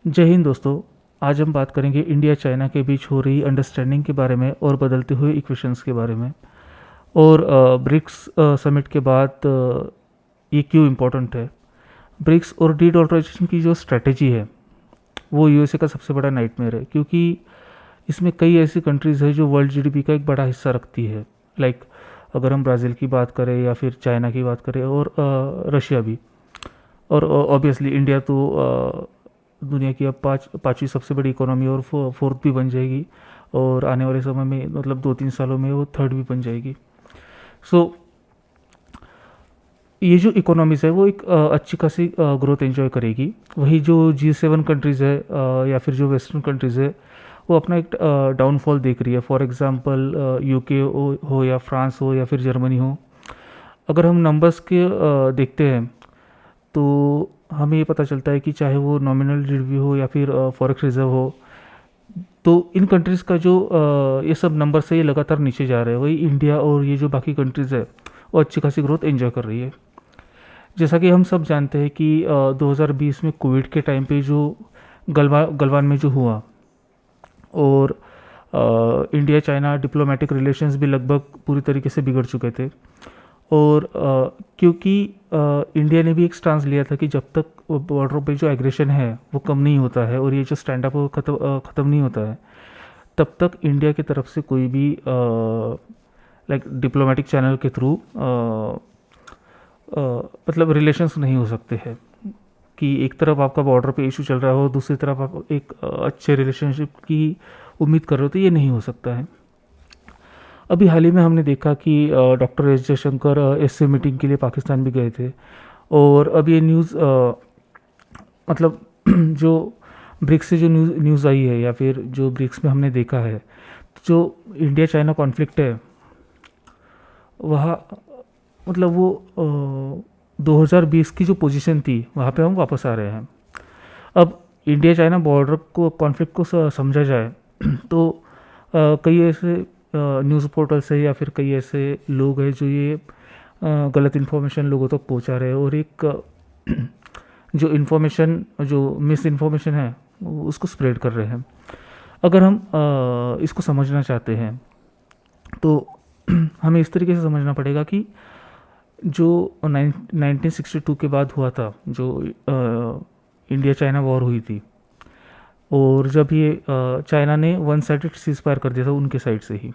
जय हिंद दोस्तों। आज हम बात करेंगे इंडिया चाइना के बीच हो रही अंडरस्टैंडिंग के बारे में और बदलते हुए इक्वेशंस के बारे में। और ब्रिक्स समिट के बाद ये क्यों इम्पोर्टेंट है। ब्रिक्स और डी डॉलराइजेशन की जो स्ट्रेटेजी है वो यूएसए का सबसे बड़ा नाइटमेयर है, क्योंकि इसमें कई ऐसी कंट्रीज़ है जो वर्ल्ड जीडीपी का एक बड़ा हिस्सा रखती है। लाइक अगर हम ब्राज़ील की बात करें या फिर चाइना की बात करें और रशिया भी। और ऑब्वियसली इंडिया तो दुनिया की अब पाँचवीं सबसे बड़ी इकोनॉमी और फोर्थ भी बन जाएगी। और आने वाले समय में मतलब 2-3 सालों में वो थर्ड भी बन जाएगी। सो ये जो इकोनॉमीज़ है वो एक अच्छी खासी ग्रोथ एंजॉय करेगी। वही जो G7 कंट्रीज़ है या फिर जो वेस्टर्न कंट्रीज़ है वो अपना एक डाउनफॉल देख रही है। फॉर एग्जांपल यूके हो या फ्रांस हो या फिर जर्मनी हो। अगर हम नंबर्स के देखते हैं तो हमें ये पता चलता है कि चाहे वो नॉमिनल जीडीपी हो या फिर फॉरेक्स रिजर्व हो, तो इन कंट्रीज़ का जो ये सब नंबर से ये लगातार नीचे जा रहे हैं। वही इंडिया और ये जो बाकी कंट्रीज़ है वो अच्छी खासी ग्रोथ एंजॉय कर रही है। जैसा कि हम सब जानते हैं कि 2020 में कोविड के टाइम पे जो गलवान में जो हुआ, और इंडिया चाइना डिप्लोमेटिक रिलेशंस भी लगभग पूरी तरीके से बिगड़ चुके थे। और क्योंकि इंडिया ने भी एक स्टांस लिया था कि जब तक बॉर्डर पे जो एग्रेशन है वो कम नहीं होता है और ये जो स्टैंड अप ख़त्म नहीं होता है, तब तक इंडिया की तरफ से कोई भी लाइक डिप्लोमेटिक चैनल के थ्रू मतलब रिलेशंस नहीं हो सकते हैं। कि एक तरफ आपका बॉर्डर पे इशू चल रहा हो, दूसरी तरफ आप एक अच्छे रिलेशनशिप की उम्मीद कर रहे हो, तो ये नहीं हो सकता है। अभी हाल ही में हमने देखा कि doctor S Jaishankar SCO meeting के लिए पाकिस्तान भी गए थे। और अब ये न्यूज़ मतलब जो ब्रिक्स से जो न्यूज़ आई है या फिर जो ब्रिक्स में हमने देखा है, जो इंडिया चाइना कॉन्फ्लिक्ट है वह मतलब वो 2020 की जो पोजीशन थी वहाँ पे हम वापस आ रहे हैं। अब इंडिया चाइना बॉर्डर को कॉन्फ्लिक्ट को समझा जाए तो कई ऐसे न्यूज़ पोर्टल्स है या फिर कई ऐसे लोग हैं जो ये गलत इन्फॉर्मेशन लोगों तक पहुंचा रहे हैं। और एक जो इन्फॉर्मेशन जो मिस इन्फॉर्मेशन है उसको स्प्रेड कर रहे हैं। अगर हम इसको समझना चाहते हैं तो हमें इस तरीके से समझना पड़ेगा कि जो 1962 के बाद हुआ था, जो इंडिया चाइना वॉर हुई थी, और जब ये चाइना ने वन साइडेड सीज फायर कर दिया था उनके साइड से ही,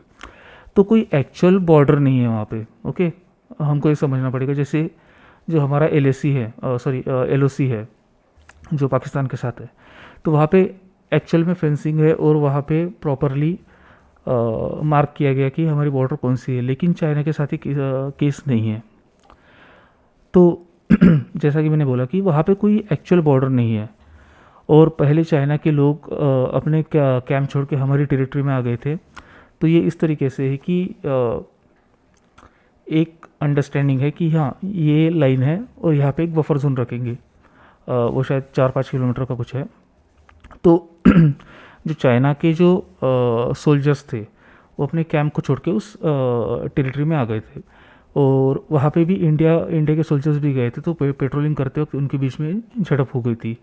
तो कोई एक्चुअल बॉर्डर नहीं है वहाँ पे। ओके, हमको ये समझना पड़ेगा। जैसे जो हमारा LAC है, सॉरी LOC है जो पाकिस्तान के साथ है, तो वहाँ पे एक्चुअल में फेंसिंग है और वहाँ पे प्रॉपरली मार्क किया गया कि हमारी बॉर्डर कौन सी है। लेकिन चाइना के साथ ही केस नहीं है। तो जैसा कि मैंने बोला कि वहाँ पे कोई एक्चुअल बॉर्डर नहीं है। और पहले चाइना के लोग अपने कैंप छोड़ के हमारी टेरिटरी में आ गए थे। तो ये इस तरीके से है कि एक अंडरस्टैंडिंग है कि हाँ ये लाइन है और यहाँ पे एक बफर जोन रखेंगे। वो शायद 4-5 किलोमीटर का कुछ है। तो जो चाइना के जो सोल्जर्स थे वो अपने कैंप को छोड़ के उस टेरिटरी में आ गए थे। और वहाँ पे भी इंडिया के सोल्जर्स भी गए थे। तो पेट्रोलिंग करते वक्त उनके बीच में झड़प हो गई थी,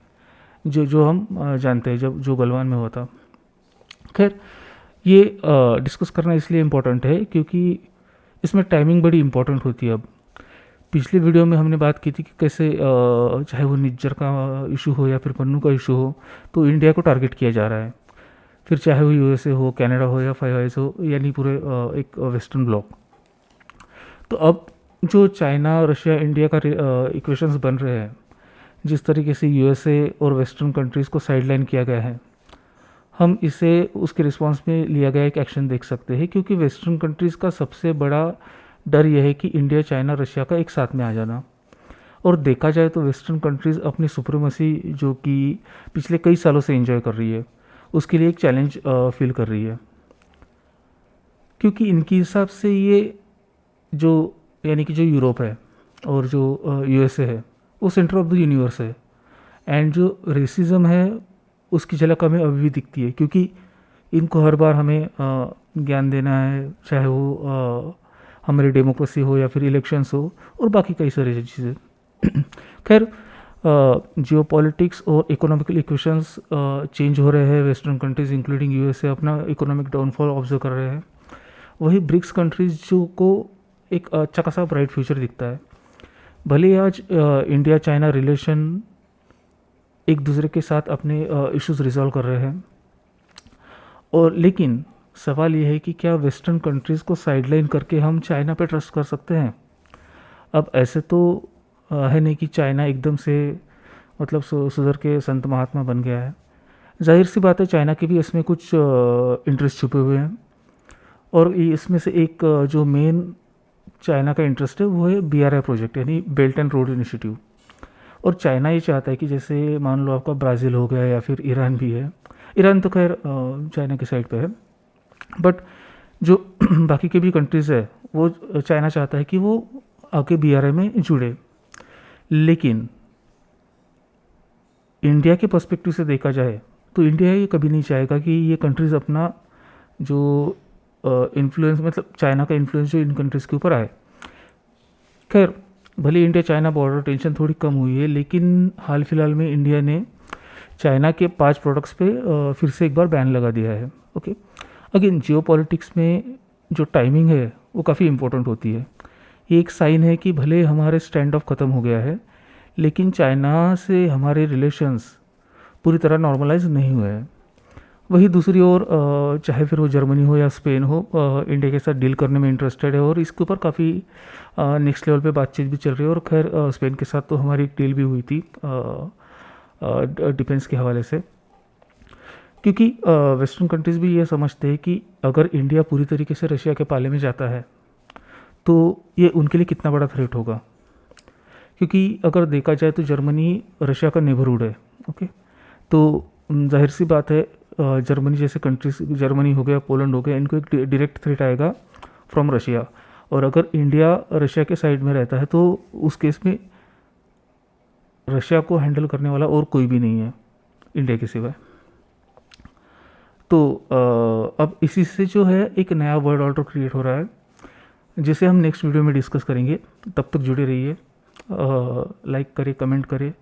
जो हम जानते हैं जब जो गलवान में हुआ था। खैर, ये डिस्कस करना इसलिए इम्पोर्टेंट है क्योंकि इसमें टाइमिंग बड़ी इम्पोर्टेंट होती है। अब पिछले वीडियो में हमने बात की थी कि कैसे चाहे वो निज्जर का इशू हो या फिर पन्नू का इशू हो, तो इंडिया को टारगेट किया जा रहा है। फिर चाहे वो USA हो, कनाडा हो या 5 आइज हो, यानी पूरे एक वेस्टर्न ब्लॉक। तो अब जो चाइना रशिया इंडिया का इक्वेशंस बन रहे हैं, जिस तरीके से USA और वेस्टर्न कंट्रीज़ को साइडलाइन किया गया है, हम इसे उसके रिस्पांस में लिया गया एक एक्शन देख सकते हैं। क्योंकि वेस्टर्न कंट्रीज़ का सबसे बड़ा डर यह है कि इंडिया चाइना रशिया का एक साथ में आ जाना। और देखा जाए तो वेस्टर्न कंट्रीज़ अपनी सुप्रीमेसी जो कि पिछले कई सालों से एंजॉय कर रही है, उसके लिए एक चैलेंज फील कर रही है। क्योंकि इनके हिसाब से ये जो यानी कि जो यूरोप है और जो USA है वो सेंटर ऑफ द यूनिवर्स है। एंड जो रेसिज्म है उसकी झलक हमें अभी भी दिखती है, क्योंकि इनको हर बार हमें ज्ञान देना है, चाहे वो हमारी डेमोक्रेसी हो या फिर इलेक्शंस हो और बाकी कई सारी चीज़ें। खैर, जियो पॉलिटिक्स और इकोनॉमिकल इक्वेशंस चेंज हो रहे हैं। वेस्टर्न कंट्रीज इंक्लूडिंग यूएसए अपना इकोनॉमिक डाउनफॉल ऑब्जर्व कर रहे हैं। वही ब्रिक्स कंट्रीज जो को एक अच्छा खासा ब्राइट फ्यूचर दिखता है। भले ही आज इंडिया चाइना रिलेशन एक दूसरे के साथ अपने इश्यूज रिजॉल्व कर रहे हैं, और लेकिन सवाल ये है कि क्या वेस्टर्न कंट्रीज़ को साइडलाइन करके हम चाइना पे ट्रस्ट कर सकते हैं। अब ऐसे तो है नहीं कि चाइना एकदम से मतलब सुधर के संत महात्मा बन गया है। जाहिर सी बात है चाइना के भी इसमें कुछ इंटरेस्ट छुपे हुए हैं, और इसमें से एक जो मेन चाइना का इंटरेस्ट है वो है BRI प्रोजेक्ट, यानी बेल्ट एंड रोड इनिशिएटिव। और चाइना ये चाहता है कि जैसे मान लो आपका ब्राज़ील हो गया या फिर ईरान भी है, ईरान तो खैर चाइना की साइड पे है, बट जो बाकी के भी कंट्रीज़ है वो चाइना चाहता है कि वो आके BRI में जुड़े। लेकिन इंडिया के पर्सपेक्टिव से देखा जाए तो इंडिया ये कभी नहीं चाहेगा कि ये कंट्रीज़ अपना जो इन्फ्लुएंस मतलब चाइना का इन्फ्लुएंस जो इन कंट्रीज़ के ऊपर आए। खैर भले इंडिया चाइना बॉर्डर टेंशन थोड़ी कम हुई है, लेकिन हाल फिलहाल में इंडिया ने चाइना के 5 प्रोडक्ट्स पे फिर से एक बार बैन लगा दिया है। ओके, अगेन जियो पॉलिटिक्स में जो टाइमिंग है वो काफ़ी इंपॉर्टेंट होती है। ये एक साइन है कि भले हमारे स्टैंड ऑफ ख़त्म हो गया है, लेकिन चाइना से हमारे रिलेशंस पूरी तरह नॉर्मलाइज नहीं हुए हैं। वही दूसरी ओर चाहे फिर वो जर्मनी हो या स्पेन हो, इंडिया के साथ डील करने में इंटरेस्टेड है, और इसके ऊपर काफ़ी नेक्स्ट लेवल पे बातचीत भी चल रही है। और खैर स्पेन के साथ तो हमारी एक डील भी हुई थी डिफेंस के हवाले से, क्योंकि वेस्टर्न कंट्रीज़ भी ये समझते हैं कि अगर इंडिया पूरी तरीके से रशिया के पाले में जाता है तो ये उनके लिए कितना बड़ा थ्रेट होगा। क्योंकि अगर देखा जाए तो जर्मनी रशिया का नेबरहुड है। ओके, तो जाहिर सी बात है जर्मनी जैसे कंट्रीज, जर्मनी हो गया, पोलैंड हो गया, इनको एक डायरेक्ट थ्रेट आएगा फ्रॉम रशिया। और अगर इंडिया रशिया के साइड में रहता है तो उस केस में रशिया को हैंडल करने वाला और कोई भी नहीं है इंडिया के सिवाय। तो अब इसी से जो है एक नया वर्ल्ड ऑर्डर क्रिएट हो रहा है, जिसे हम नेक्स्ट वीडियो में डिस्कस करेंगे। तब तक जुड़े रहिए, लाइक करें, कमेंट करें,